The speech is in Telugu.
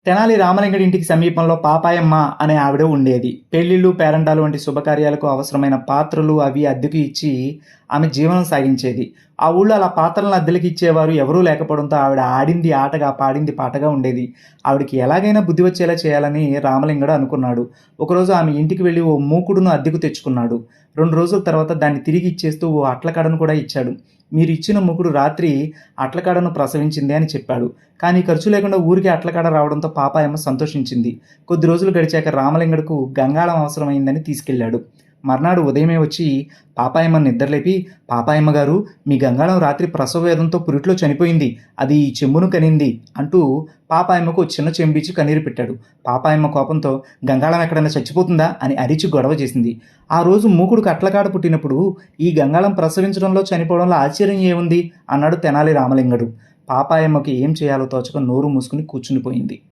తెనాలి రామలింగడి ఇంటికి సమీపంలో పాపాయమ్మ అనే ఆవిడ ఉండేది. పెళ్లిళ్ళు, పేరంటాలు వంటి శుభకార్యాలకు అవసరమైన పాత్రలు అవి అద్దెకు ఇచ్చి ఆమె జీవనం సాగించేది. ఆ ఊళ్ళో అలా పాత్రలను అద్దెలకు ఇచ్చేవారు ఎవరూ లేకపోవడంతో ఆవిడ ఆడింది ఆటగా, పాడింది పాటగా ఉండేది. ఆవిడకి ఎలాగైనా బుద్ధి వచ్చేలా చేయాలని రామలింగడు అనుకున్నాడు. ఒకరోజు ఆమె ఇంటికి వెళ్ళి ఓ మూకుడును అద్దెకు తెచ్చుకున్నాడు. 2 రోజుల తర్వాత దాన్ని తిరిగి ఇచ్చేస్తూ ఓ అట్లకాడను కూడా ఇచ్చాడు. మీరు ఇచ్చిన మూకుడు రాత్రి అట్లకాడను ప్రసవించింది అని చెప్పాడు. కానీ ఖర్చు లేకుండా ఊరికే అట్లకాడ రావడంతో పాపాయమ్మ సంతోషించింది. కొద్ది రోజులు గడిచాక రామలింగడుకు గంగాళం అవసరమైందని తీసుకెళ్ళాడు. మర్నాడు ఉదయమే వచ్చి పాపాయమ్మను నిద్రలేపి, పాపాయమ్మ గారు, మీ గంగాళం రాత్రి ప్రసవ వేదంతో పురిట్లో చనిపోయింది. అది ఈ చెంబును కనింది అంటూ పాపాయమ్మకు ఓ చిన్న చెంబిచ్చి కన్నీరు పెట్టాడు. పాపాయమ్మ కోపంతో గంగాళం ఎక్కడైనా చచ్చిపోతుందా అని అరిచి గొడవ చేసింది. ఆ రోజు మూకుడుకు అట్లకాడ పుట్టినప్పుడు ఈ గంగాళం ప్రసవించడంలో చనిపోవడంలో ఆశ్చర్యం ఏముంది అన్నాడు తెనాలి రామలింగడు. పాపాయమ్మకి ఏం చేయాలో తోచక నోరు మూసుకుని కూర్చునిపోయింది.